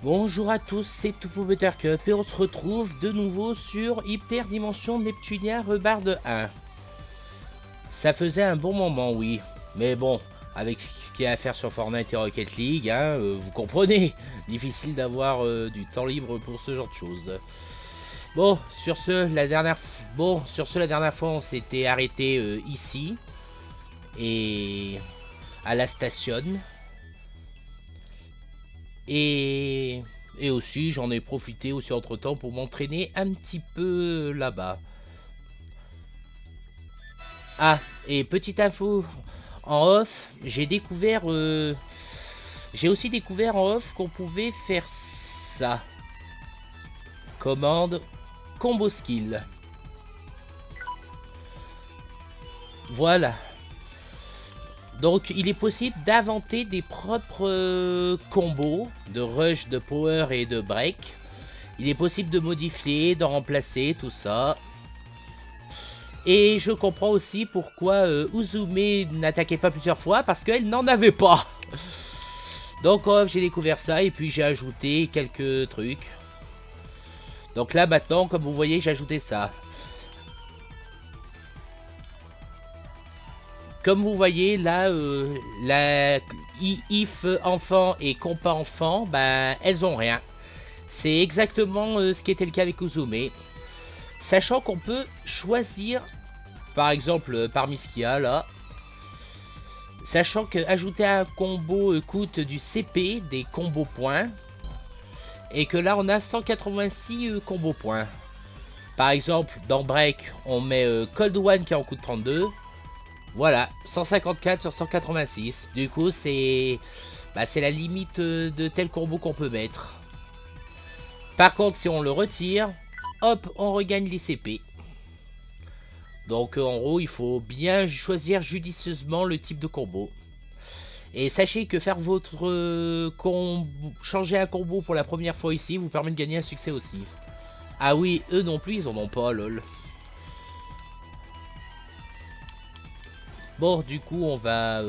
Bonjour à tous, c'est Toupo Buttercup et on se retrouve de nouveau sur Hyperdimension Neptunia Rebarde 1. Ça faisait un bon moment, oui, mais bon, avec ce qu'il y a à faire sur Fortnite et Rocket League, vous comprenez, difficile d'avoir du temps libre pour ce genre de choses. Bon, sur ce, la dernière fois, on s'était arrêté ici et à la station. Et, et aussi, j'en ai profité aussi entre temps pour m'entraîner un petit peu là-bas. Ah, et petite info en off, j'ai aussi découvert en off qu'on pouvait faire ça. Commande combo skill. Voilà. Donc il est possible d'inventer des propres combos de rush, de power et de break. Il est possible de modifier, de remplacer tout ça. Et je comprends aussi pourquoi Uzume n'attaquait pas plusieurs fois, parce qu'elle n'en avait pas. Donc j'ai découvert ça et puis j'ai ajouté quelques trucs. Donc là maintenant, comme vous voyez, j'ai ajouté ça. Comme vous voyez là, la if enfant et compas enfant, ben elles ont rien. C'est exactement ce qui était le cas avec Uzume. Sachant qu'on peut choisir, par exemple parmi ce qu'il y a là, sachant que ajouter un combo coûte du CP, des combos points, et que là on a 186 combos points. Par exemple, dans Break, on met Cold One qui en coûte 32. Voilà, 154 sur 186. Du coup, c'est la limite de tel combo qu'on peut mettre. Par contre, si on le retire, hop, on regagne les CP. Donc en gros, il faut bien choisir judicieusement le type de combo. Et sachez que faire votre changer un combo pour la première fois ici vous permet de gagner un succès aussi. Ah oui, eux non plus, ils en ont pas, lol. Bon, du coup, on va...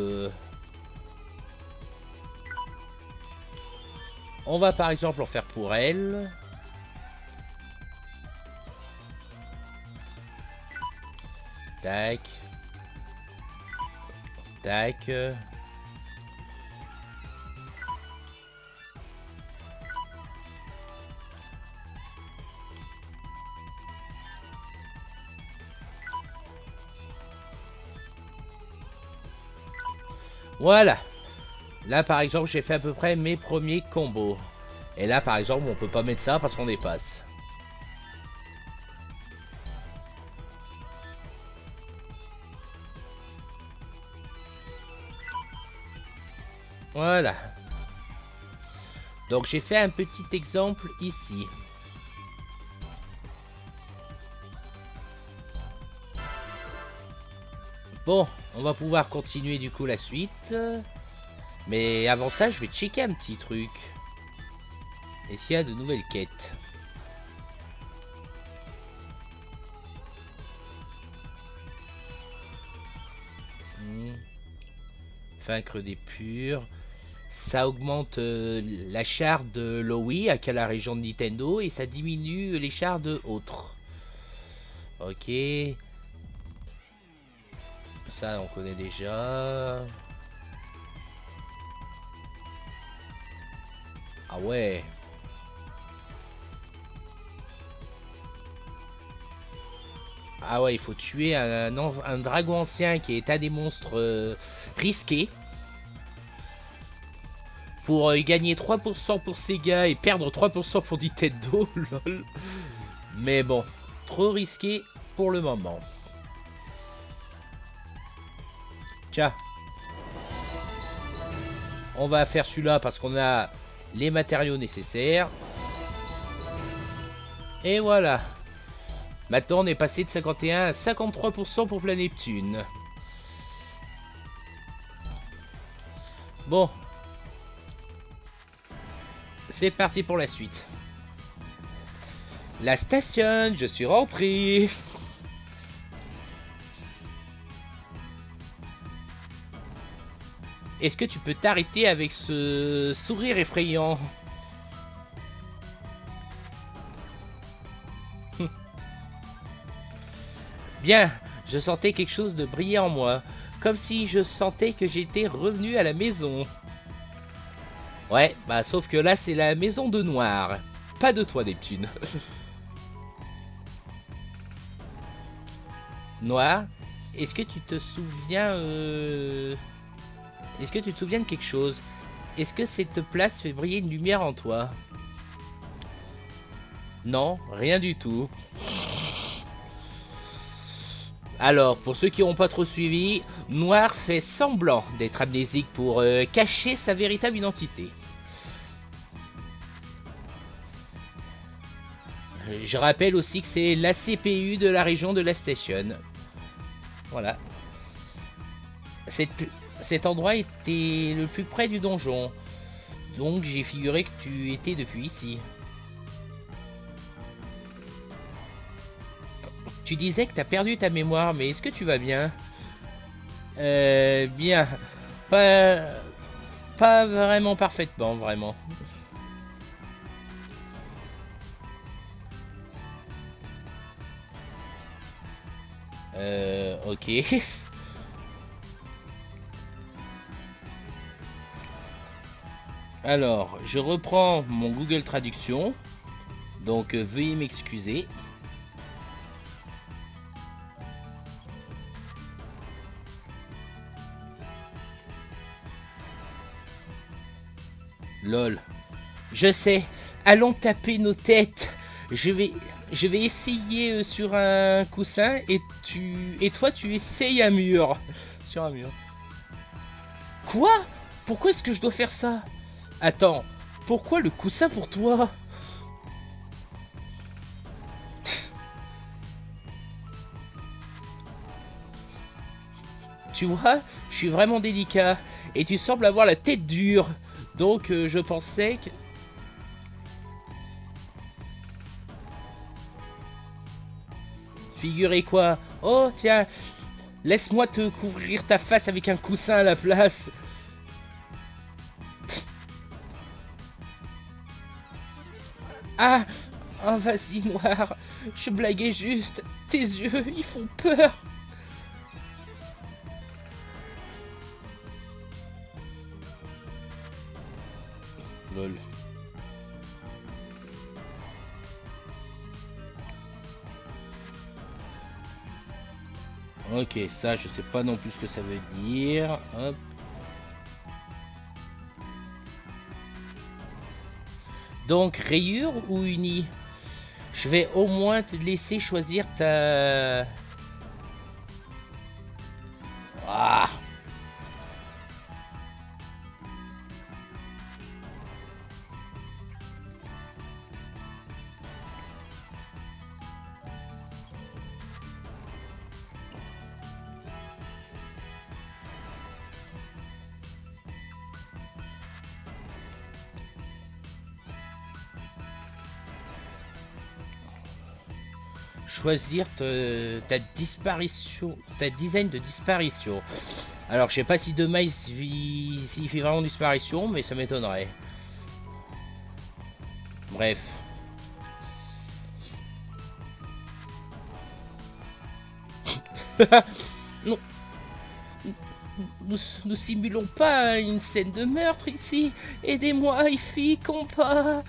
On va par exemple en faire pour elle. Tac. Tac. Voilà. Là, par exemple, j'ai fait à peu près mes premiers combos. Et là, par exemple, on peut pas mettre ça parce qu'on dépasse. Voilà. Donc, j'ai fait un petit exemple ici. Bon, on va pouvoir continuer du coup la suite. Mais avant ça, je vais checker un petit truc. Est-ce qu'il y a de nouvelles quêtes? Vaincre des purs. Ça augmente la char de Lowy à la région de Nintendo et ça diminue les chars de autres. Ok. Ça, on connaît déjà. Ah ouais. Ah ouais, il faut tuer un dragon ancien qui est un des monstres risqués. Pour gagner 3% pour Sega et perdre 3% pour Nintendo, lol. Mais bon, trop risqué pour le moment. Tiens. On va faire celui-là parce qu'on a les matériaux nécessaires. Et voilà. Maintenant, on est passé de 51 à 53% pour la Neptune. Bon. C'est parti pour la suite. La station, je suis rentré. Est-ce que tu peux t'arrêter avec ce sourire effrayant? Bien, je sentais quelque chose de briller en moi. Comme si je sentais que j'étais revenu à la maison. Ouais, bah sauf que là c'est la maison de Noir. Pas de toi Neptune. Noir, est-ce que tu te souviens... Est-ce que tu te souviens de quelque chose? Est-ce que cette place fait briller une lumière en toi? Non, rien du tout. Alors, pour ceux qui n'ont pas trop suivi, Noir fait semblant d'être amnésique pour cacher sa véritable identité. Je rappelle aussi que c'est la CPU de la région de la station. Voilà. Cet endroit était le plus près du donjon. Donc j'ai figuré que tu étais depuis ici. Tu disais que t'as perdu ta mémoire, mais est-ce que tu vas bien? Bien. Pas vraiment parfaitement, vraiment. Ok. Alors, je reprends mon Google Traduction. Donc, veuillez m'excuser. Lol. Je sais. Allons taper nos têtes. Je vais essayer sur un coussin et toi tu essayes un mur. Sur un mur. Quoi? Pourquoi est-ce que je dois faire ça? Attends, pourquoi le coussin pour toi? Tu vois, je suis vraiment délicat et tu sembles avoir la tête dure. Donc je pensais que... Figurez quoi? Oh tiens, laisse-moi te couvrir ta face avec un coussin à la place. Ah, oh vas-y Noir, je blaguais juste. Tes yeux, ils font peur. Lol. Ok, ça je sais pas non plus ce que ça veut dire. Hop. Donc rayure ou uni? Je vais au moins te laisser choisir ta... Ah. Choisir ta disparition, ta design de disparition. Alors je sais pas si demain il fait vraiment disparition, mais ça m'étonnerait. Bref. Non. Nous simulons pas une scène de meurtre ici. Aidez-moi, Ify, compas.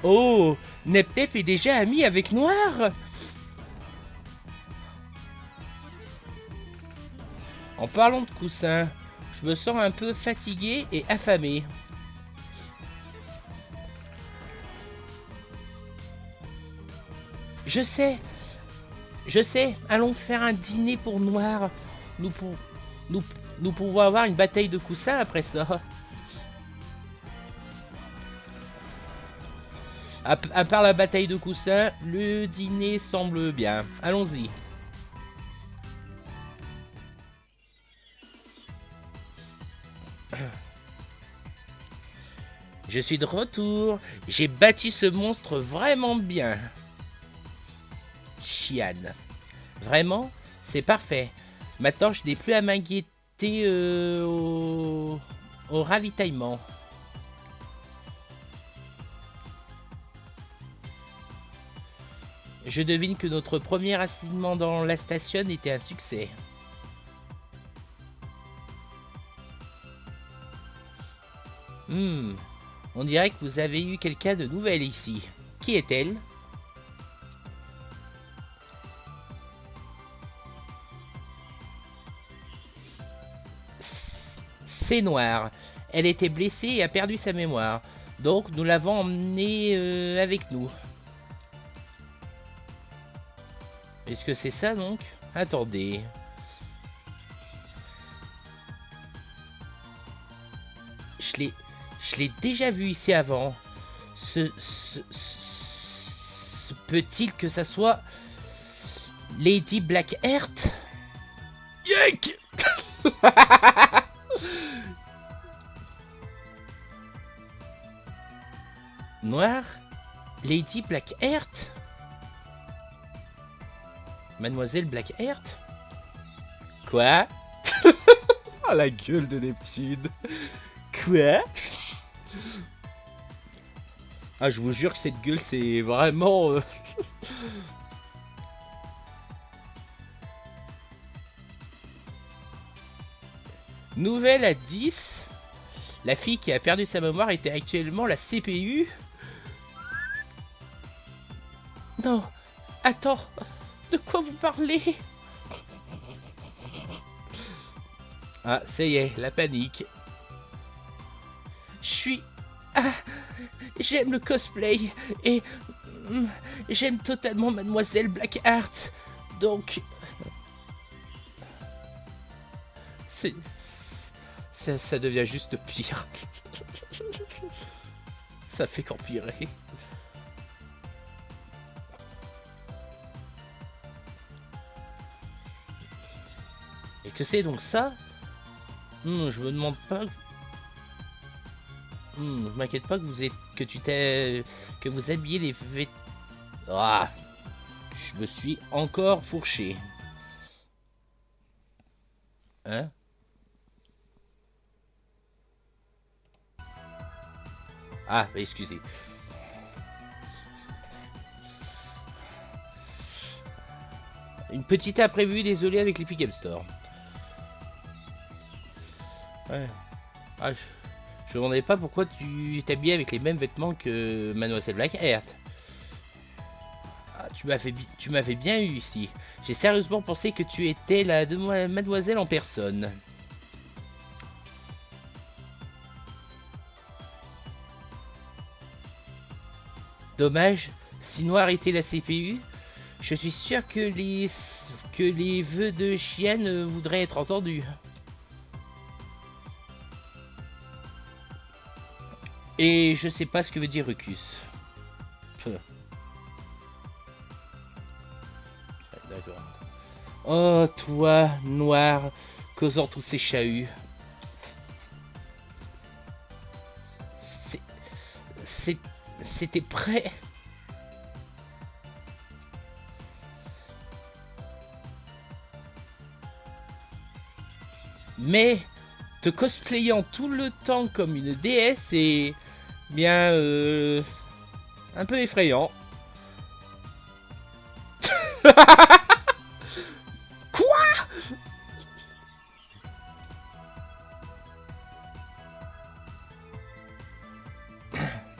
Oh, Neptep est déjà ami avec Noir. En parlant de coussin, je me sens un peu fatigué et affamé. Je sais, allons faire un dîner pour Noir. Nous, nous pouvons avoir une bataille de coussins après ça. À part la bataille de coussins, le dîner semble bien. Allons-y. Je suis de retour. J'ai bâti ce monstre vraiment bien. Chian. Vraiment, c'est parfait. Maintenant, je n'ai plus à m'inquiéter au ravitaillement. Je devine que notre premier assignement dans la station était un succès. On dirait que vous avez eu quelqu'un de nouvelle ici. Qui est-elle? C'est Noir. Elle était blessée et a perdu sa mémoire. Donc nous l'avons emmenée avec nous. Est-ce que c'est ça donc? Attendez. Je l'ai déjà vu ici avant. Se peut-il que ça soit Lady Blackheart? Yuck. Noir? Lady Blackheart? Mademoiselle Blackheart? Quoi? Oh la gueule de Neptune. Quoi? Ah, je vous jure que cette gueule, c'est vraiment... Nouvelle à 10. La fille qui a perdu sa mémoire était actuellement la CPU. Non, attends, de quoi vous parlez? Ah, ça y est, la panique. Je suis... Ah, j'aime le cosplay et... j'aime totalement Mademoiselle Blackheart. Donc... Ça devient juste pire. Ça fait qu'empirer. Et que c'est donc ça? Je me demande pas... je m'inquiète pas que vous êtes... que vous habillez les vêtements... Ah, je me suis encore fourché. Hein? Ah, excusez. Une petite imprévue, désolé avec l'Epic Game Store. Ouais. Ah, je me demandais pas pourquoi tu t'habillais avec les mêmes vêtements que Mademoiselle Blackheart. Ah, tu m'avais bien eu ici. J'ai sérieusement pensé que tu étais la mademoiselle en personne. Dommage, si Noir était la CPU, je suis sûr que les vœux de chienne voudraient être entendus. Et je sais pas ce que veut dire Rucus. D'accord. Oh, toi, Noir, causant tous ces chahuts. C'était prêt. Mais te cosplayant tout le temps comme une déesse est bien un peu effrayant. Quoi?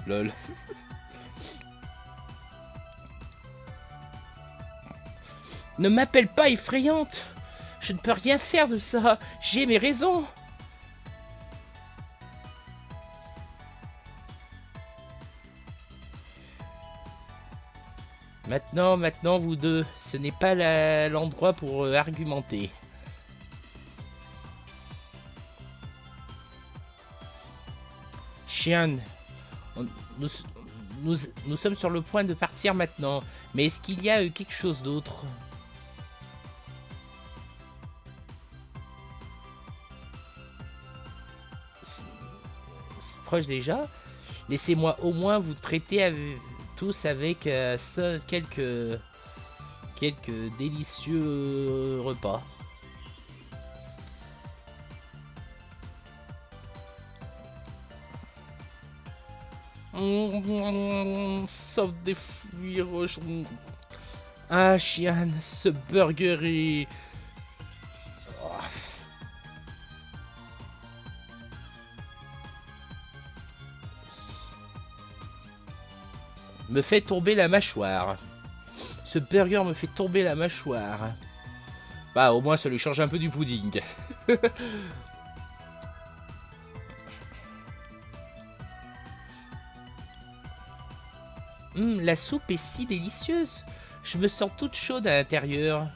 Lol. Ne m'appelle pas effrayante. Je ne peux rien faire de ça. J'ai mes raisons. Maintenant, vous deux, ce n'est pas l'endroit pour argumenter. Chien, nous sommes sur le point de partir maintenant. Mais est-ce qu'il y a quelque chose d'autre? C'est proche déjà. Laissez-moi au moins vous traiter tous avec quelques délicieux repas. Sauf des fruits rouges. Ah, Chian, ce burger est... Oh, me fait tomber la mâchoire. Ce burger me fait tomber la mâchoire. Bah, au moins, ça lui change un peu du pudding. La soupe est si délicieuse. Je me sens toute chaude à l'intérieur.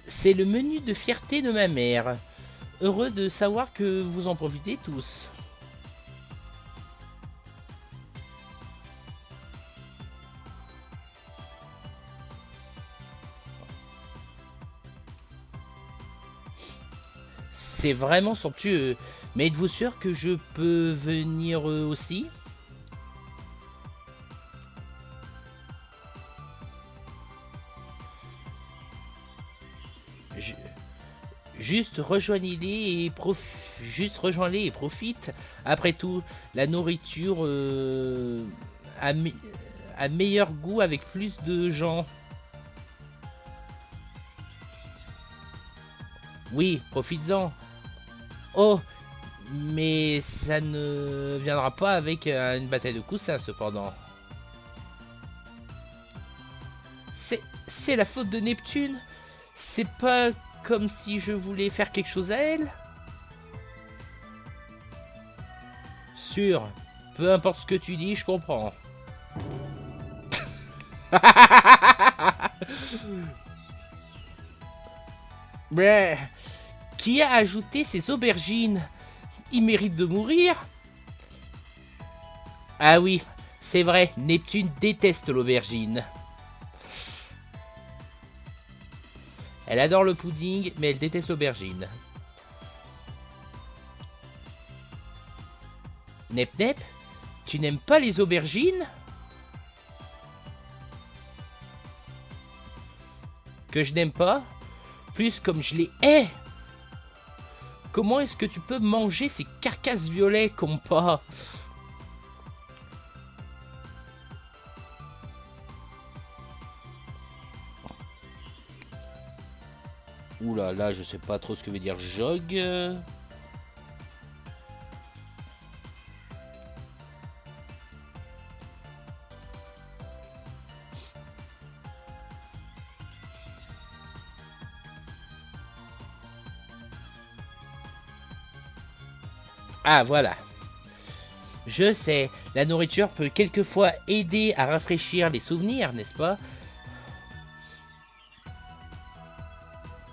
C'est le menu de fierté de ma mère. Heureux de savoir que vous en profitez tous. C'est vraiment somptueux. Mais êtes-vous sûr que je peux venir aussi? Je- Juste rejoignez-les et juste rejoignez-les et profite. Après tout, la nourriture a, a meilleur goût avec plus de gens. Oui, profites-en. Oh, mais ça ne viendra pas avec une bataille de coussins cependant. C'est la faute de Neptune. C'est pas comme si je voulais faire quelque chose à elle. Sûr, peu importe ce que tu dis, je comprends. Bref, qui a ajouté ces aubergines? Il mérite de mourir. Ah oui, c'est vrai, Neptune déteste l'aubergine. Elle adore le pudding, mais elle déteste l'aubergine. Nep Nep, tu n'aimes pas les aubergines? Que je n'aime pas? Plus comme je les hais. Comment est-ce que tu peux manger ces carcasses violets comme pas? Oula, là, je sais pas trop ce que veut dire jog. Ah, voilà. Je sais, la nourriture peut quelquefois aider à rafraîchir les souvenirs, n'est-ce pas?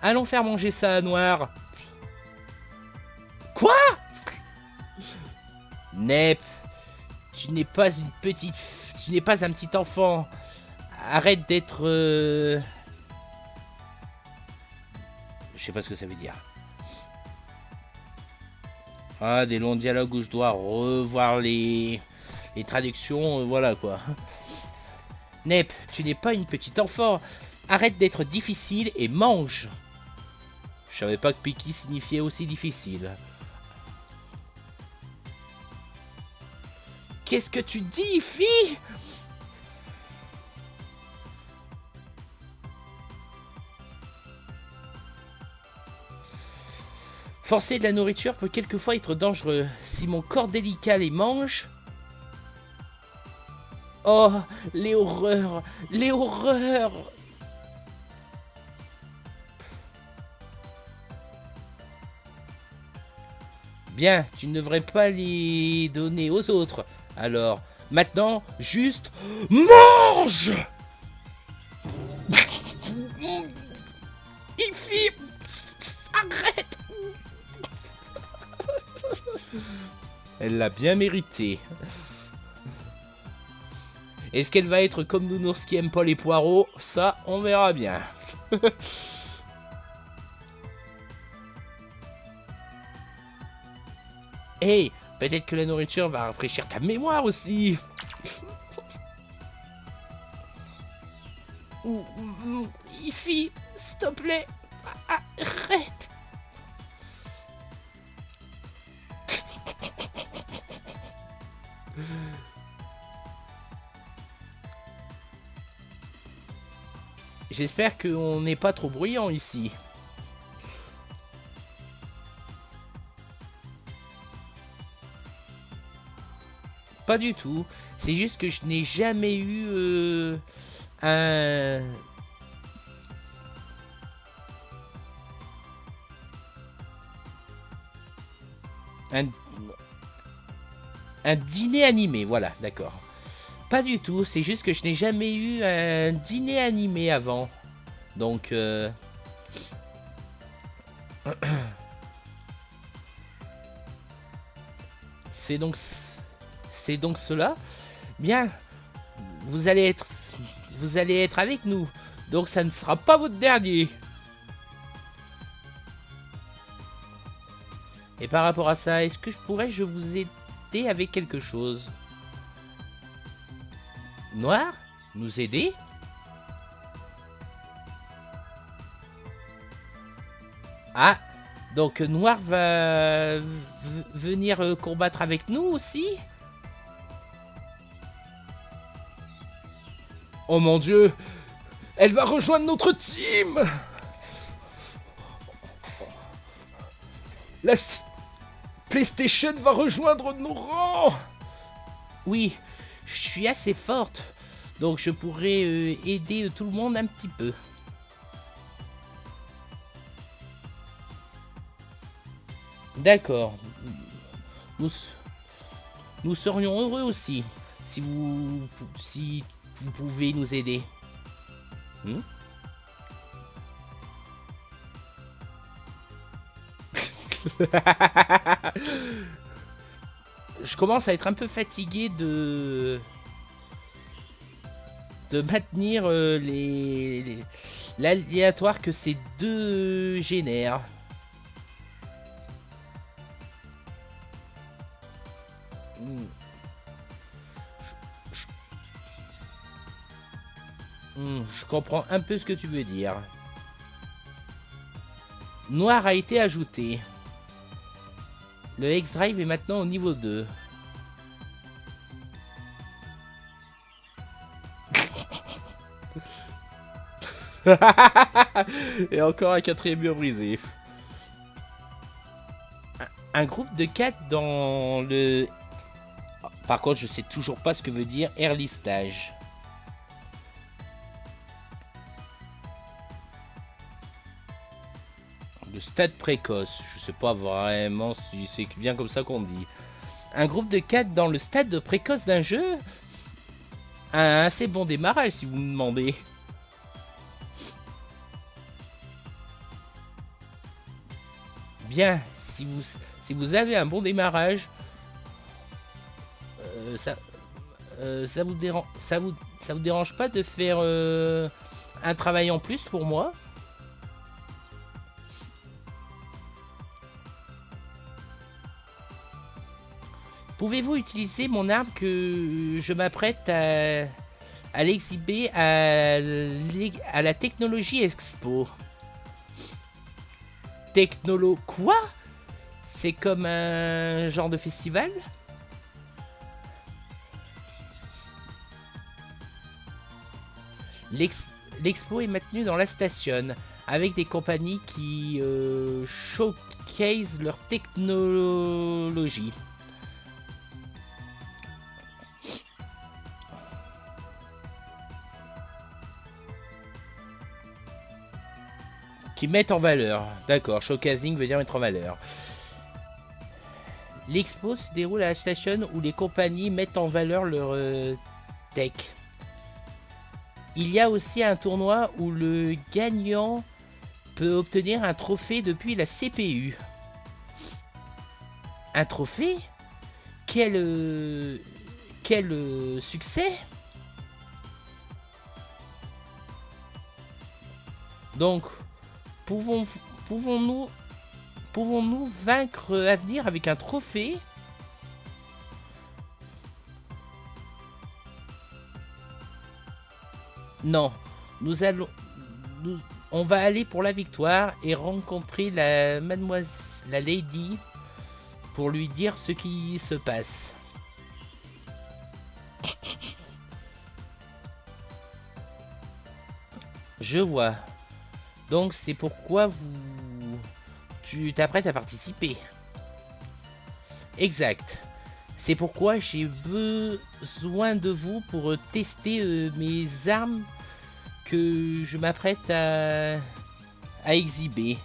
Allons faire manger ça à Noir. Quoi? Nep, tu n'es pas une petite... Tu n'es pas un petit enfant. Arrête d'être... Je sais pas ce que ça veut dire. Ah, des longs dialogues où je dois revoir les traductions, voilà quoi. Nep, tu n'es pas une petite enfant. Arrête d'être difficile et mange. Je savais pas que picky signifiait aussi difficile. Qu'est-ce que tu dis, fille? Forcer de la nourriture peut quelquefois être dangereux. Si mon corps délicat les mange... Oh, les horreurs! Les horreurs! Bien, tu ne devrais pas les donner aux autres. Alors, maintenant, juste... mange! Ify, arrête! Elle l'a bien mérité. Est-ce qu'elle va être comme Nounours qui aime pas les poireaux? Ça, on verra bien. Hey, peut-être que la nourriture va rafraîchir ta mémoire aussi. Ify, s'il te plaît, arrête. J'espère qu'on n'est pas trop bruyant ici. Pas du tout. C'est juste que je n'ai jamais eu un... un dîner animé, voilà, d'accord. Pas du tout, c'est juste que je n'ai jamais eu un dîner animé avant. Donc... c'est donc cela. Bien, vous allez être avec nous. Donc ça ne sera pas votre dernier. Et par rapport à ça, est-ce que je vous aider avec quelque chose? Noir? Nous aider? Ah, donc Noir va venir combattre avec nous aussi? Oh mon dieu! Elle va rejoindre notre team! La PlayStation va rejoindre nos rangs! Oui, je suis assez forte, donc je pourrais aider tout le monde un petit peu. D'accord. Nous serions heureux aussi si vous pouvez nous aider. Je commence à être un peu fatigué de maintenir l'aléatoire que ces deux génèrent. Je comprends un peu ce que tu veux dire. Noir a été ajouté. Le X-Drive est maintenant au niveau 2. Et encore un quatrième mur brisé. Un groupe de 4 dans le... Par contre, je sais toujours pas ce que veut dire early stage. Le stade précoce. Je sais pas vraiment si c'est bien comme ça qu'on dit. Un groupe de 4 dans le stade précoce d'un jeu. Un assez bon démarrage si vous me demandez. Bien, si vous avez un bon démarrage, ça vous dérange pas de faire un travail en plus pour moi? Pouvez-vous utiliser mon arme que je m'apprête à l'exhiber à la Technologie Expo? Quoi? C'est comme un genre de festival? L'expo est maintenue dans la station, avec des compagnies qui showcase leur technologie. Qui mettent en valeur. D'accord, showcasing veut dire mettre en valeur. L'expo se déroule à la station où les compagnies mettent en valeur leur tech. Il y a aussi un tournoi où le gagnant peut obtenir un trophée depuis la CPU. Un trophée? Quel succès! Donc, pouvons-nous vaincre Avenir avec un trophée? Non. Nous allons... nous- on va aller pour la victoire et rencontrer la mademoiselle... la lady pour lui dire ce qui se passe. Je vois. Donc c'est pourquoi tu t'apprêtes à participer. Exact. C'est pourquoi j'ai besoin de vous pour tester mes armes que je m'apprête à exhiber.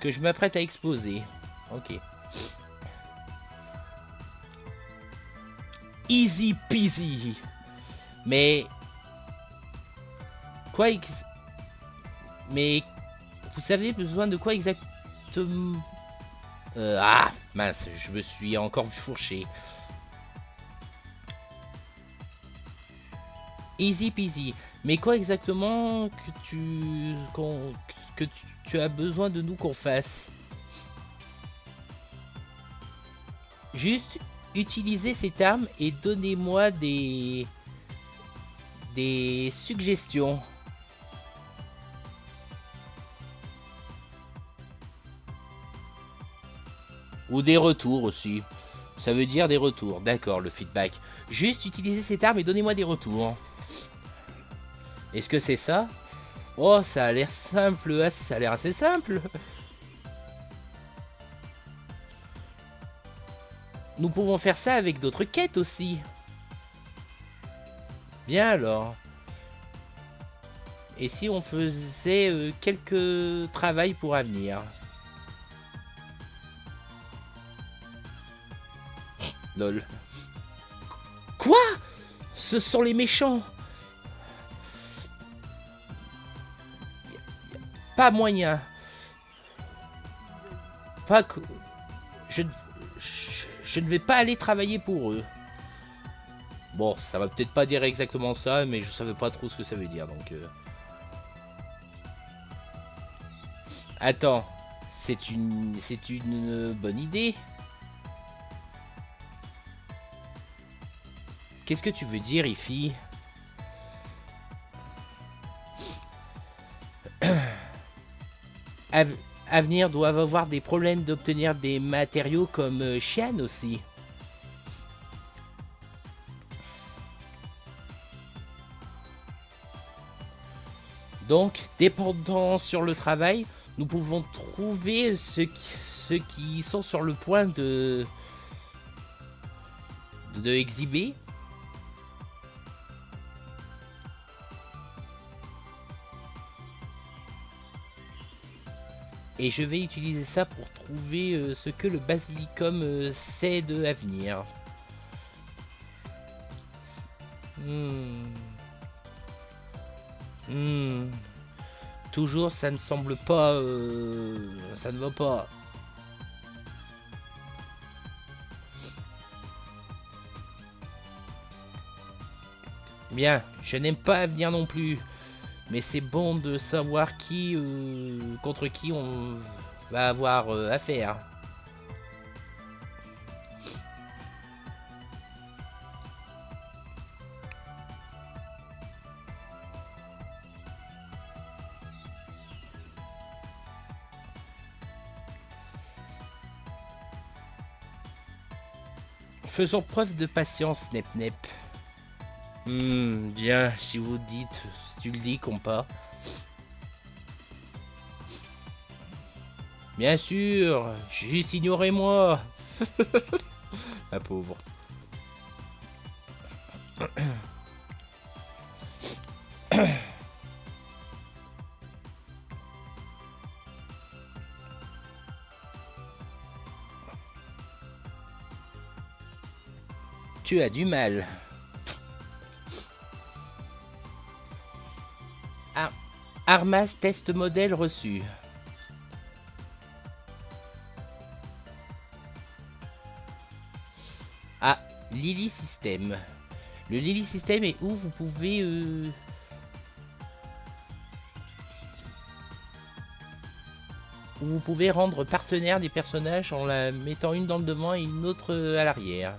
Que je m'apprête à exposer. Ok. Easy peasy. Mais... Quoi Mais... Vous avez besoin de quoi exactement? Ah, mince, je me suis encore fourché. Easy peasy. Mais quoi exactement que tu as besoin de nous qu'on fasse? Juste utilisez cette arme et donnez-moi des suggestions. Ou des retours aussi. Ça veut dire des retours. D'accord, le feedback. Juste utilisez cette arme et donnez-moi des retours. Est-ce que c'est ça? Oh, ça a l'air simple. Ça a l'air assez simple. Nous pouvons faire ça avec d'autres quêtes aussi. Bien alors. Et si on faisait quelques travails pour avenir? Lol. Quoi? Ce sont les méchants. Pas moyen. Pas que... Je ne vais pas aller travailler pour eux. Bon, ça va peut-être pas dire exactement ça, mais je savais pas trop ce que ça veut dire, donc... Attends, c'est une bonne idée. Qu'est-ce que tu veux dire, Ify? Avenir doivent avoir des problèmes d'obtenir des matériaux comme Xian aussi. Donc, dépendant sur le travail, nous pouvons trouver ceux qui sont sur le point de exhiber. Et je vais utiliser ça pour trouver ce que le basilicum sait de l'avenir. Toujours, ça ne semble pas... ça ne va pas. Bien, je n'aime pas Avenir non plus. Mais c'est bon de savoir qui contre qui on va avoir affaire. Faisons preuve de patience, Nep Nep. Bien, si vous dites, si tu le dis, compas. Bien sûr, juste ignorez-moi. La pauvre. Tu as du mal. Armas test modèle reçu. Ah, Lily System. Le Lily System est où vous pouvez... où vous pouvez rendre partenaire des personnages en la mettant une dans le devant et une autre à l'arrière.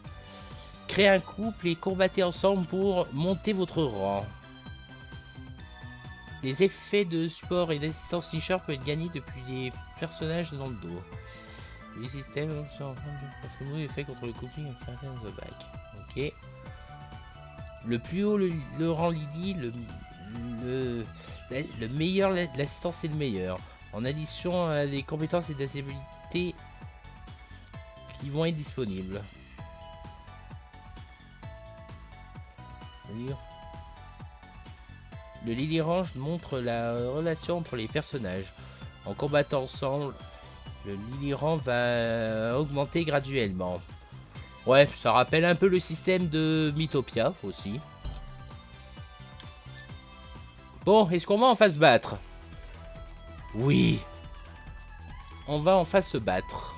Créez un couple et combattez ensemble pour monter votre rang. Les effets de support et d'assistance finisher peuvent être gagnés depuis les personnages dans le dos. Les systèmes sont effet contre le coupling of the back. Ok. Le plus haut le rang Lily, le meilleur, l'assistance est le meilleur. En addition à des compétences et des habilités qui vont être disponibles. Le Lily Range montre la relation entre les personnages. En combattant ensemble, le Lily Range va augmenter graduellement. Ouais, ça rappelle un peu le système de Mythopia aussi. Bon, est-ce qu'on va enfin se battre? Oui. On va enfin se battre.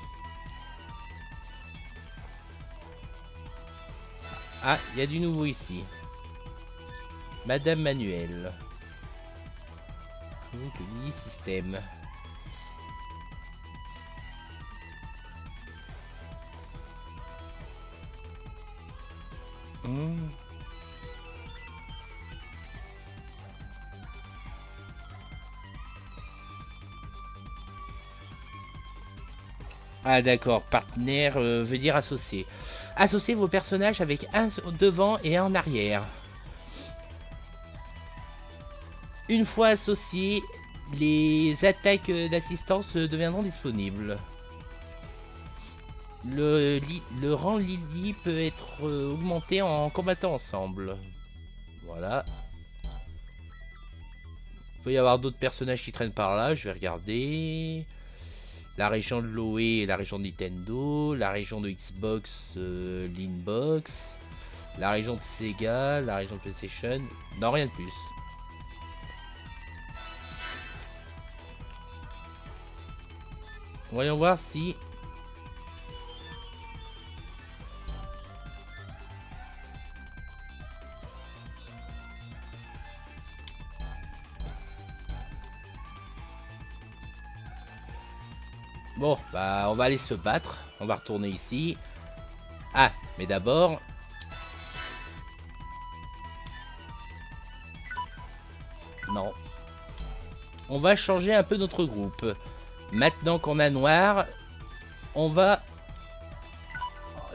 Ah, il y a du nouveau ici. Madame Manuel. Donc, le Lily Système. Ah d'accord, partenaire veut dire associé. Associez vos personnages avec un devant et un en arrière. Une fois associés, les attaques d'assistance deviendront disponibles. Le rang Lily peut être augmenté en combattant ensemble. Voilà. Il peut y avoir d'autres personnages qui traînent par là, je vais regarder. La région de Loé et la région de Nintendo, la région de Xbox, l'Inbox, la région de Sega, la région de PlayStation. Non, rien de plus. Voyons voir si... Bon, bah on va aller se battre. On va retourner ici. Ah, mais d'abord... Non. On va changer un peu notre groupe. Maintenant qu'on a noir, on va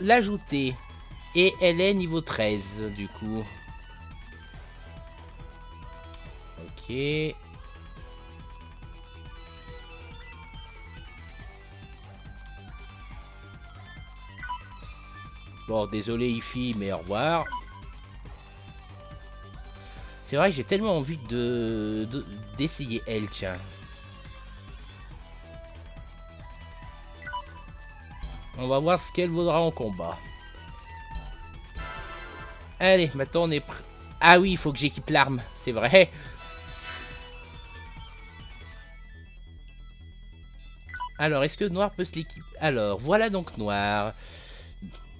l'ajouter. Et elle est niveau 13, du coup. Ok. Bon, désolé Ifi, mais au revoir. C'est vrai que j'ai tellement envie d'essayer elle, tiens. On va voir ce qu'elle vaudra en combat. Allez, maintenant on est prêt. Ah oui, il faut que j'équipe l'arme, c'est vrai. Alors, est-ce que Noir peut se l'équiper? Alors, voilà donc Noir.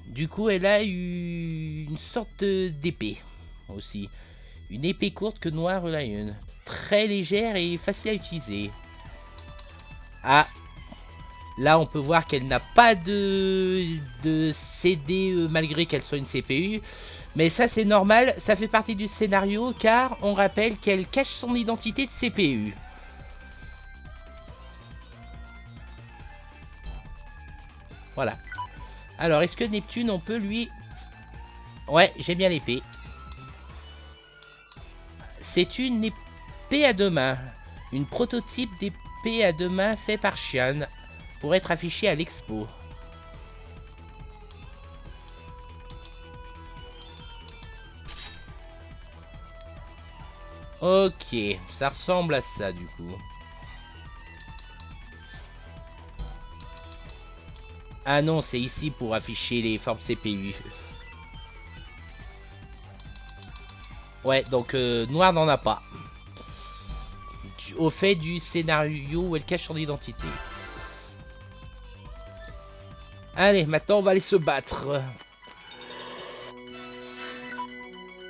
Du coup, elle a une sorte d'épée aussi. Une épée courte que Noir en a une. Très légère et facile à utiliser. Ah, là on peut voir qu'elle n'a pas de CD malgré qu'elle soit une CPU. Mais ça c'est normal, ça fait partie du scénario car on rappelle qu'elle cache son identité de CPU. Voilà. Alors est-ce que Neptune on peut lui... Ouais, j'aime bien l'épée. C'est une épée à deux mains. Une prototype d'épée à deux mains fait par Xian pour être affichée à l'expo. Ok, ça ressemble à ça du coup. Ah non, c'est ici pour afficher les formes CPU. Ouais, donc Noir n'en a pas. Au fait du scénario où elle cache son identité. Allez, maintenant on va aller se battre.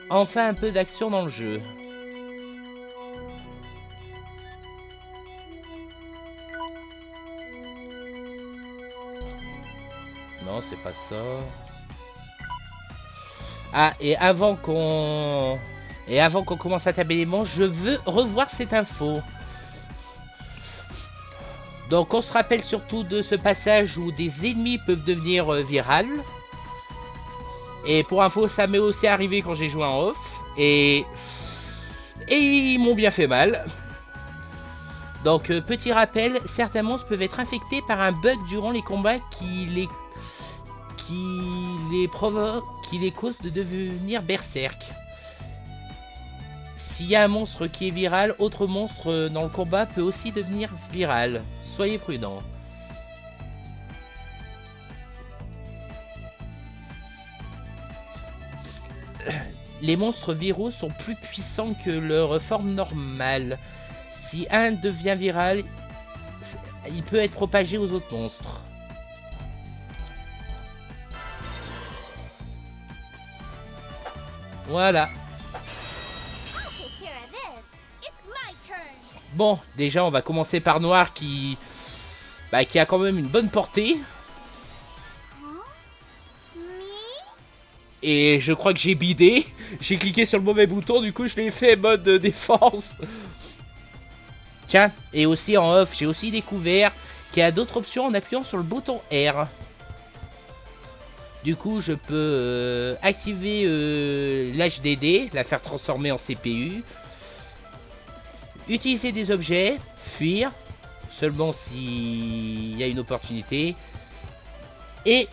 Enfin un peu d'action dans le jeu. Non, c'est pas ça. Ah, et avant qu'on... Et avant qu'on commence à taper les monstres, je veux revoir cette info. Donc on se rappelle surtout de ce passage où des ennemis peuvent devenir virales. Et pour info, ça m'est aussi arrivé quand j'ai joué en off. Et ils m'ont bien fait mal. Donc petit rappel, certains monstres peuvent être infectés par un bug durant les combats qui les cause de devenir berserk. S'il y a un monstre qui est viral, autre monstre dans le combat peut aussi devenir viral. Soyez prudents. Les monstres viraux sont plus puissants que leur forme normale. Si un devient viral, il peut être propagé aux autres monstres. Voilà. Bon, déjà on va commencer par Noir qui a quand même une bonne portée. Et je crois que j'ai bidé. J'ai cliqué sur le mauvais bouton, du coup je l'ai fait mode défense. Tiens, et aussi en off, j'ai aussi découvert qu'il y a d'autres options en appuyant sur le bouton R. Du coup, je peux activer l'HDD, la faire transformer en CPU. Utiliser des objets, fuir, seulement s'il y a une opportunité. Et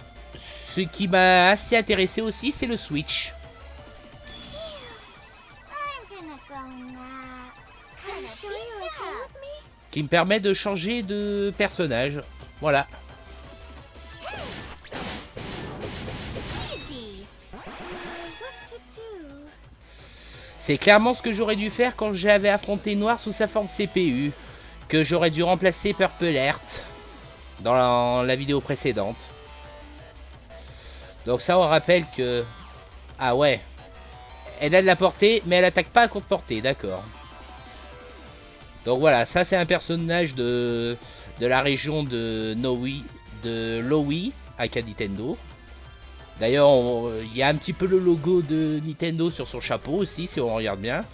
ce qui m'a assez intéressé aussi, c'est le switch. Qui me permet de changer de personnage. Voilà. C'est clairement ce que j'aurais dû faire quand j'avais affronté Noir sous sa forme CPU. Que j'aurais dû remplacer Purple Heart dans la vidéo précédente. Donc ça on rappelle que... Ah ouais. Elle a de la portée, mais elle attaque pas à courte portée, d'accord. Donc voilà, ça c'est un personnage de la région de Lowee, aka Nintendo. D'ailleurs, il y a un petit peu le logo de Nintendo sur son chapeau aussi, si on regarde bien.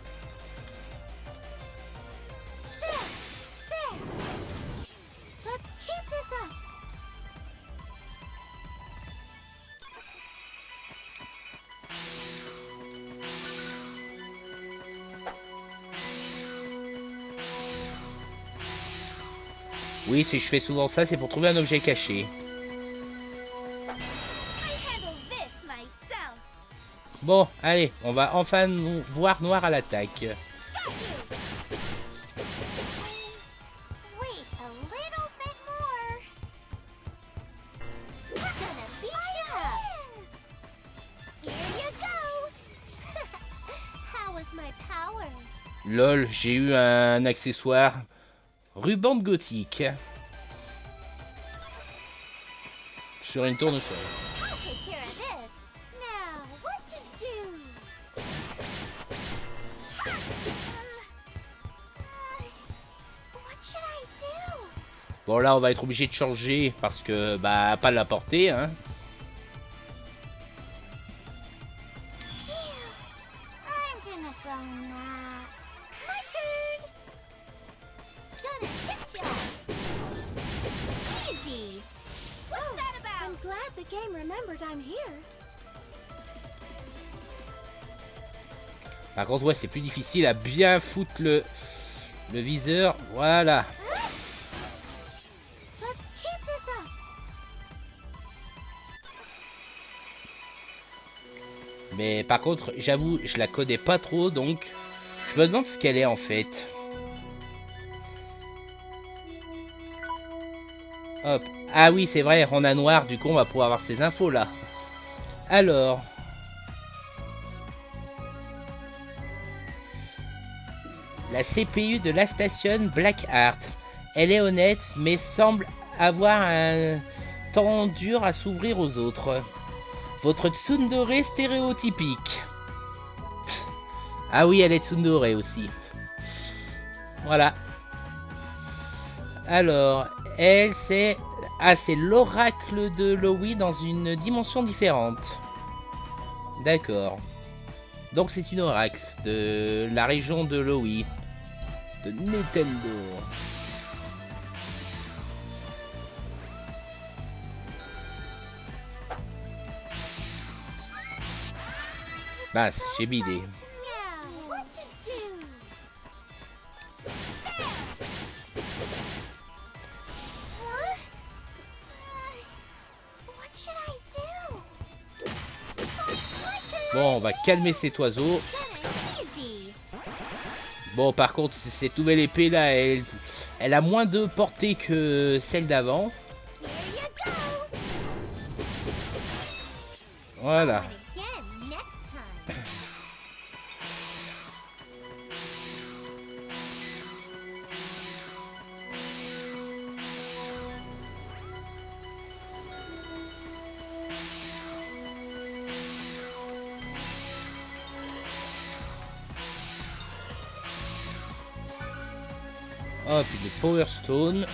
Oui, si je fais souvent ça, c'est pour trouver un objet caché. Bon, allez, on va enfin voir Noir à l'attaque. Lol, j'ai eu un accessoire. Ruban de gothique. Sur une tournesol. Bon là on va être obligé de changer parce que bah pas de la portée hein. Par contre ouais c'est plus difficile à bien foutre le viseur, voilà. Mais par contre, j'avoue, je la connais pas trop, donc je me demande ce qu'elle est en fait. Hop. Ah oui, c'est vrai, on a Noir, du coup on va pouvoir avoir ces infos là. Alors. La CPU de la station Blackheart. Elle est honnête, mais semble avoir un temps dur à s'ouvrir aux autres. Votre tsundere stéréotypique. Ah oui, elle est tsundere aussi. Voilà. Alors, elle, c'est... Ah, c'est l'oracle de Lowee dans une dimension différente. D'accord. Donc c'est une oracle de la région de Lowy. De Nintendo. Mince, j'ai bidé. Bon, on va calmer cet oiseau. Bon, par contre, cette nouvelle épée là, elle a moins de portée que celle d'avant. Voilà. Oh, puis le Power Stone.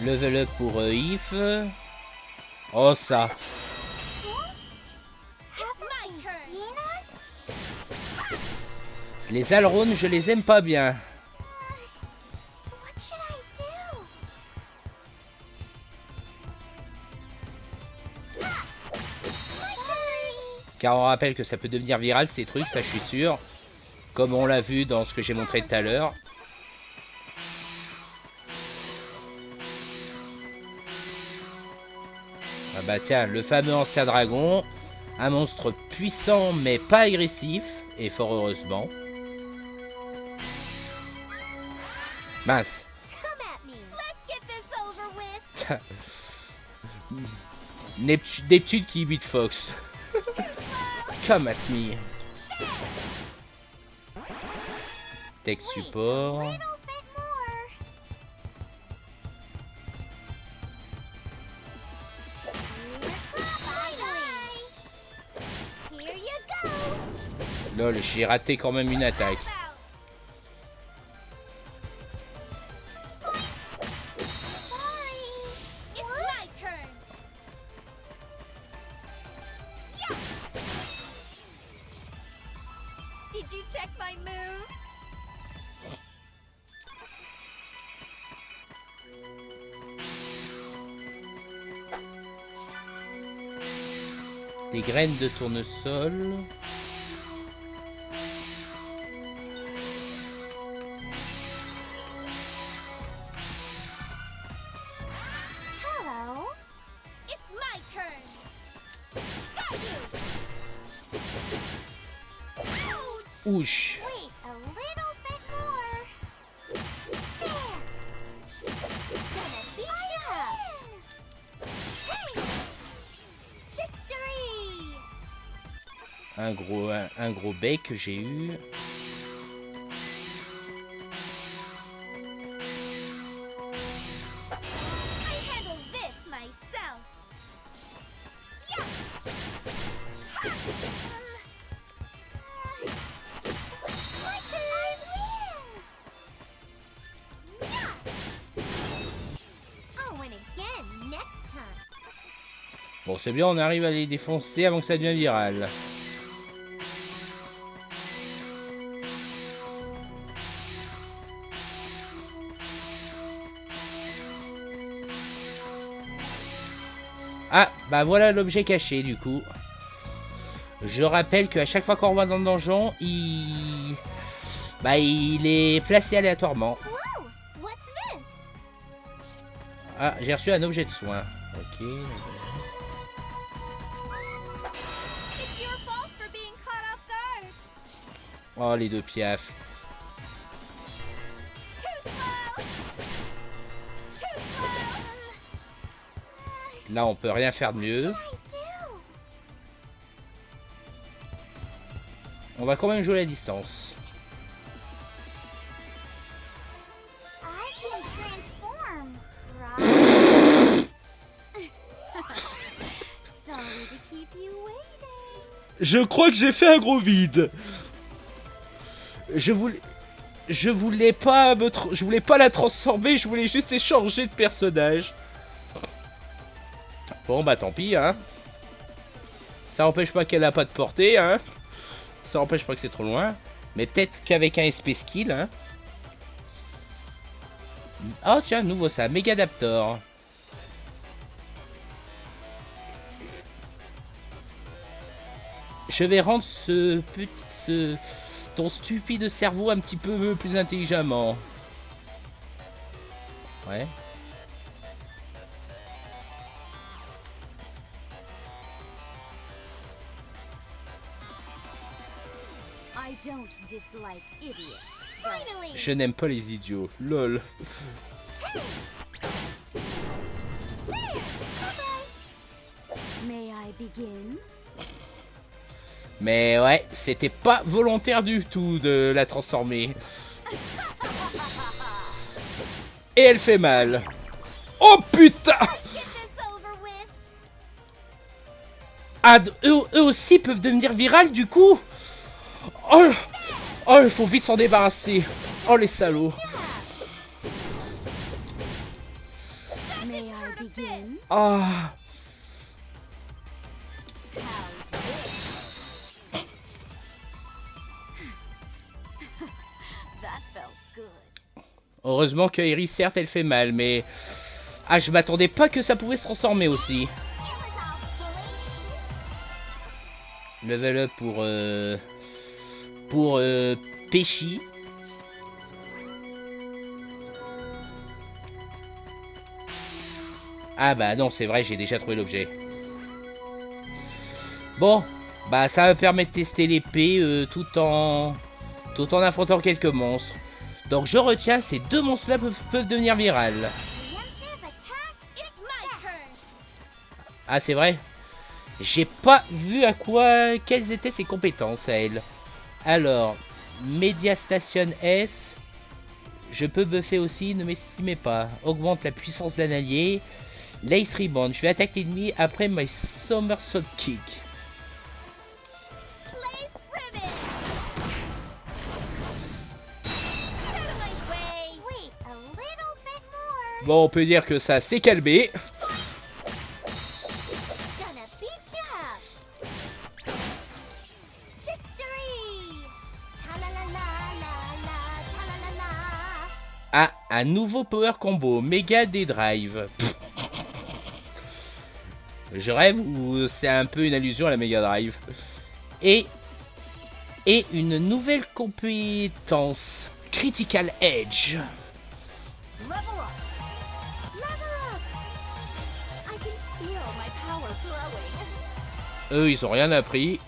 Level up pour If. Oh ça. Les ailerons, je les aime pas bien. Car on rappelle que ça peut devenir viral ces trucs, ça je suis sûr. Comme on l'a vu dans ce que j'ai montré tout à l'heure. Ah bah tiens, le fameux ancien dragon. Un monstre puissant mais pas agressif. Et fort heureusement. Mince. Neptune qui imite Fox. Come at me. Tech support. Lol, j'ai raté quand même une attaque. Des graines de tournesol. Ouch. Un gros bec que j'ai eu. Bon, c'est bien, on arrive à les défoncer avant que ça devienne viral. Ah, bah voilà l'objet caché du coup. Je rappelle qu'à chaque fois qu'on va dans le donjon, il est placé aléatoirement. Ah, j'ai reçu un objet de soin. Ok. Oh, les deux piafs. Là, on peut rien faire de mieux. On va quand même jouer à distance. Je crois que j'ai fait un gros vide. Je voulais... Je voulais pas je voulais pas la transformer, je voulais juste échanger de personnage. Bon bah tant pis hein. Ça empêche pas qu'elle a pas de portée hein. Ça empêche pas que c'est trop loin. Mais peut-être qu'avec un SP skill hein. Oh tiens, nouveau ça, Megadaptor. Je vais rendre ton stupide cerveau un petit peu plus intelligemment. Ouais. Je n'aime pas les idiots. Lol. Mais ouais, c'était pas volontaire du tout de la transformer. Et elle fait mal. Oh putain! Ah, eux aussi peuvent devenir virales du coup? Oh, oh, il faut vite s'en débarrasser. Oh les salauds. Ah. Heureusement que Iris, certes, elle fait mal, mais... Ah, je m'attendais pas que ça pouvait se transformer aussi. Level up pour Péchi. Ah bah non, c'est vrai, j'ai déjà trouvé l'objet. Bon, bah ça me permet de tester l'épée tout en affrontant quelques monstres. Donc je retiens, ces deux monstres-là peuvent devenir virales. Ah c'est vrai? J'ai pas vu quelles étaient ses compétences à elle. Alors, Media Station S. Je peux buffer aussi, ne m'estimez pas. Augmente la puissance d'un allié. Lace Rebound. Je vais attaquer l'ennemi après my Somersault Kick. Bon, on peut dire que ça s'est calmé. Ah, un nouveau power combo, Mega D-Drive. Je rêve ou c'est un peu une allusion à la Mega Drive. Et une nouvelle compétence, Critical Edge. Eux, ils ont rien appris.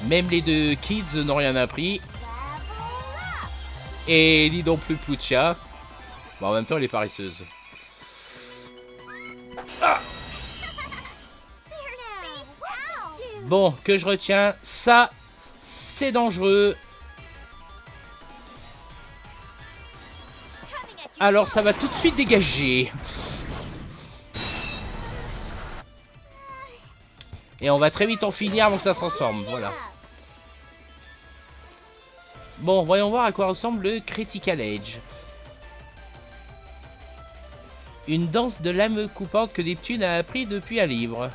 Même les deux kids n'ont rien appris. Et dis donc plus Puccia. Bon, en même temps, elle est paresseuse. Ah bon, que je retiens, ça, c'est dangereux. Alors, ça va tout de suite dégager. Et on va très vite en finir avant que ça se transforme, voilà. Bon, voyons voir à quoi ressemble le Critical Edge. Une danse de lame coupante que Neptune a appris depuis un livre.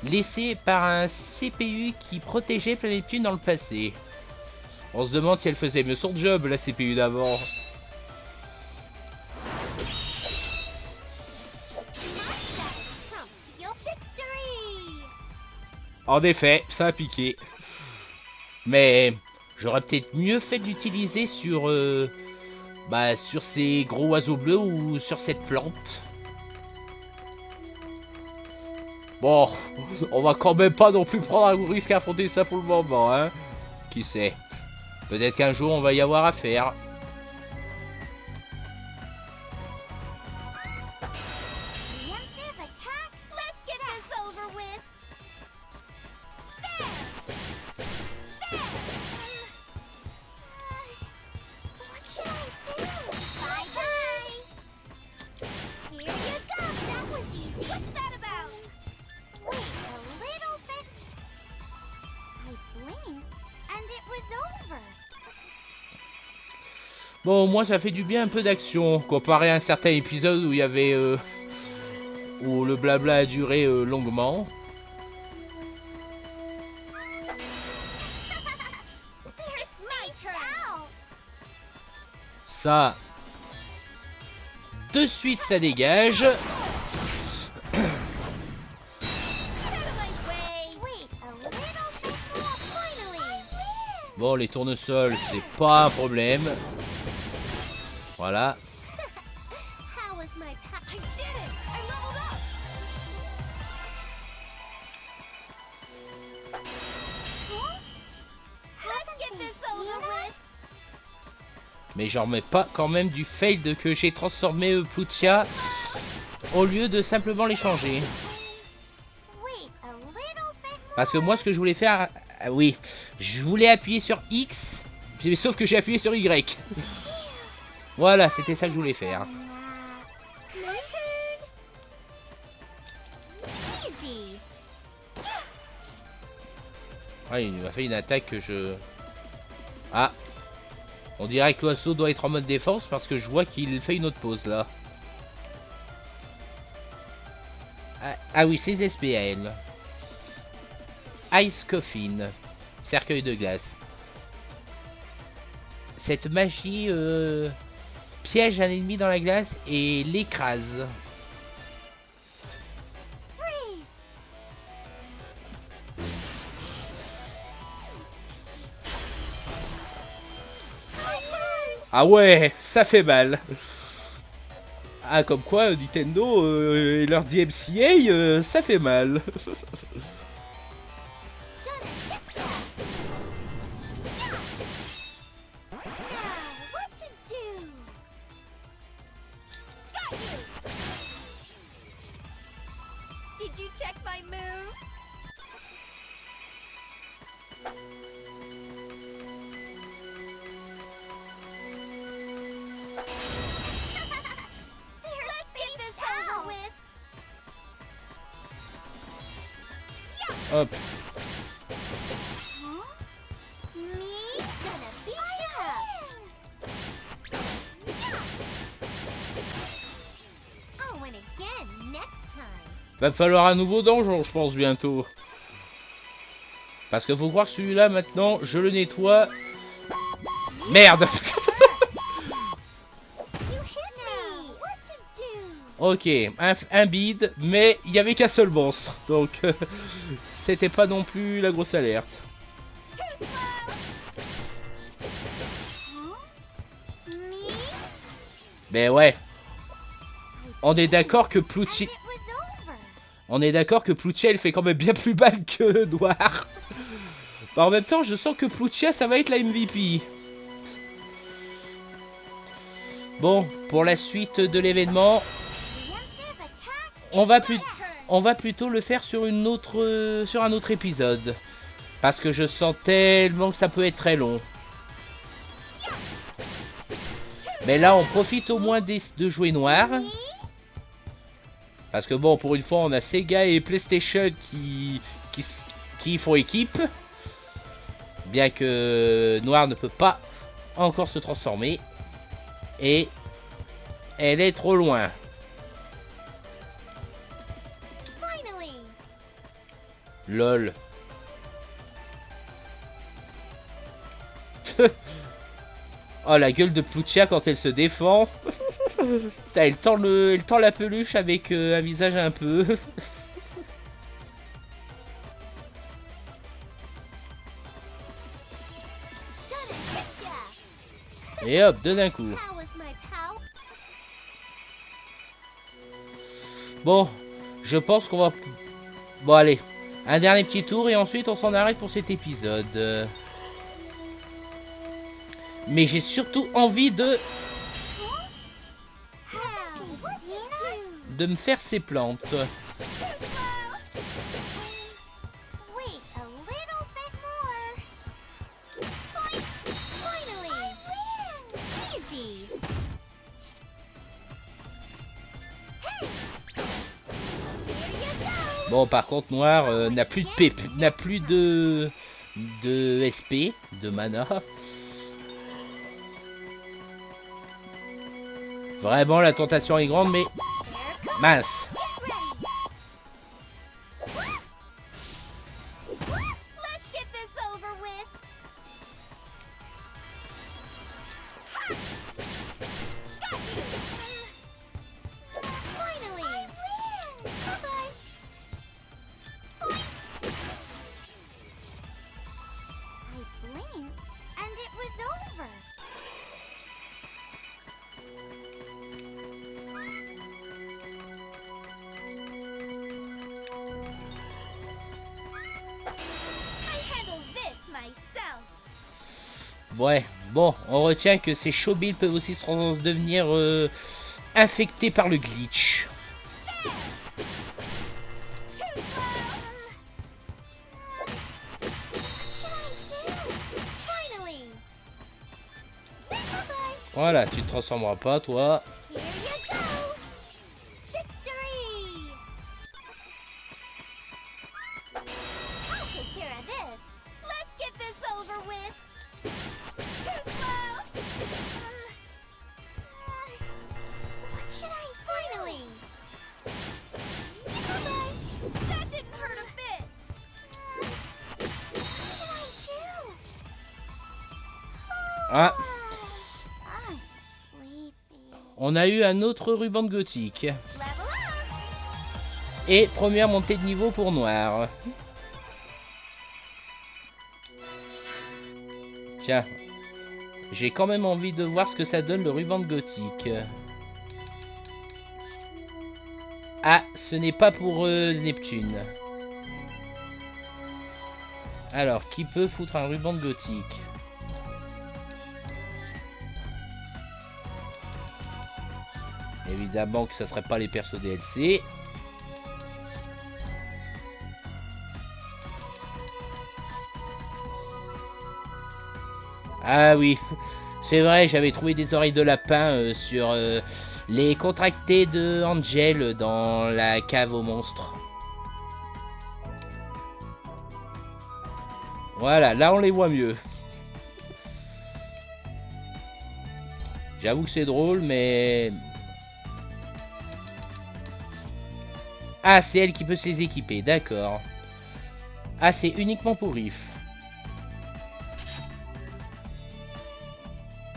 Laissé par un CPU qui protégeait Neptune dans le passé. On se demande si elle faisait mieux son job, la CPU d'avant. En effet, ça a piqué. Mais j'aurais peut-être mieux fait de l'utiliser sur ces gros oiseaux bleus ou sur cette plante. Bon, on va quand même pas non plus prendre un risque à affronter ça pour le moment, hein. Qui sait? Peut-être qu'un jour on va y avoir affaire. Bon, au moins ça fait du bien un peu d'action, comparé à un certain épisode où il y avait... où le blabla a duré longuement. Ça... De suite ça dégage. Bon, les tournesols, c'est pas un problème. Voilà. Mais j'en remets pas quand même du fail de que j'ai transformé Plutia au lieu de simplement les changer. Parce que moi, ce que je voulais faire... oui, je voulais appuyer sur X, sauf que j'ai appuyé sur Y. Voilà, c'était ça que je voulais faire. Ouais, il m'a fait une attaque que je... Ah, on dirait que l'oiseau doit être en mode défense parce que je vois qu'il fait une autre pause là. Ah oui, c'est SPL. Ice Coffin. Cercueil de glace. Cette magie piège un ennemi dans la glace et l'écrase. Ah ouais, ça fait mal. Ah, comme quoi, Nintendo et leur DMCA, ça fait mal. Hop. Va falloir un nouveau donjon, je pense, bientôt. Parce que faut croire que celui-là, maintenant, je le nettoie. Merde. Ok, un bide, mais il n'y avait qu'un seul monstre. Donc, c'était pas non plus la grosse alerte. Mais ouais. On est d'accord que Plutia... On est d'accord que Plutia, elle fait quand même bien plus mal que Noir. En même temps, je sens que Plutia, ça va être la MVP. Bon, pour la suite de l'événement, on va plutôt le faire sur un autre épisode. Parce que je sens tellement que ça peut être très long. Mais là, on profite au moins de jouer Noir. Parce que bon, pour une fois, on a Sega et PlayStation qui font équipe. Bien que Noir ne peut pas encore se transformer. Et elle est trop loin. Lol. Oh, la gueule de Plutia quand elle se défend. Elle tend la peluche avec un visage un peu. Et hop, deux d'un coup. Bon, je pense qu'on va... Bon, allez. Un dernier petit tour et ensuite on s'en arrête pour cet épisode. Mais j'ai surtout envie de me faire ces plantes. Bon, par contre, Noir n'a plus de PP, n'a plus de SP, de mana. Vraiment, la tentation est grande, mais mince. Ouais, bon, on retient que ces Chobilles peuvent aussi devenir infectés par le glitch. Voilà, tu te transformeras pas, toi. Ah. On a eu un autre ruban de gothique. Et première montée de niveau pour Noir. Tiens. J'ai quand même envie de voir ce que ça donne le ruban de gothique. Ah, ce n'est pas pour Neptune. Alors, qui peut foutre un ruban de gothique? Évidemment que ça serait pas les persos DLC. Ah oui, c'est vrai, j'avais trouvé des oreilles de lapin sur les contractés de Angel dans la cave aux monstres. Voilà, là on les voit mieux. J'avoue que c'est drôle, mais... Ah, c'est elle qui peut se les équiper, d'accord. Ah, c'est uniquement pour If.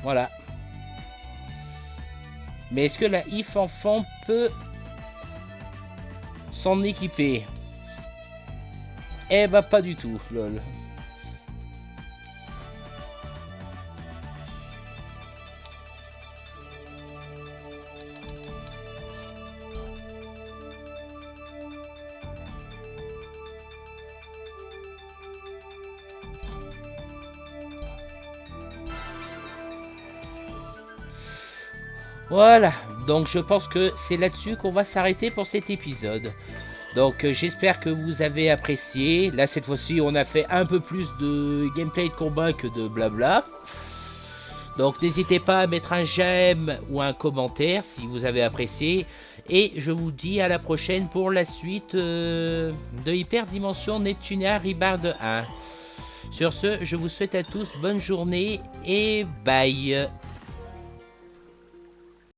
Voilà. Mais est-ce que la If enfant peut s'en équiper? Eh bah pas du tout, lol. Voilà, donc je pense que c'est là-dessus qu'on va s'arrêter pour cet épisode. Donc j'espère que vous avez apprécié. Là cette fois-ci on a fait un peu plus de gameplay de combat que de blabla. Donc n'hésitez pas à mettre un j'aime ou un commentaire si vous avez apprécié. Et je vous dis à la prochaine pour la suite de Hyperdimension Neptunia Rebirth 1. Sur ce, je vous souhaite à tous bonne journée et bye.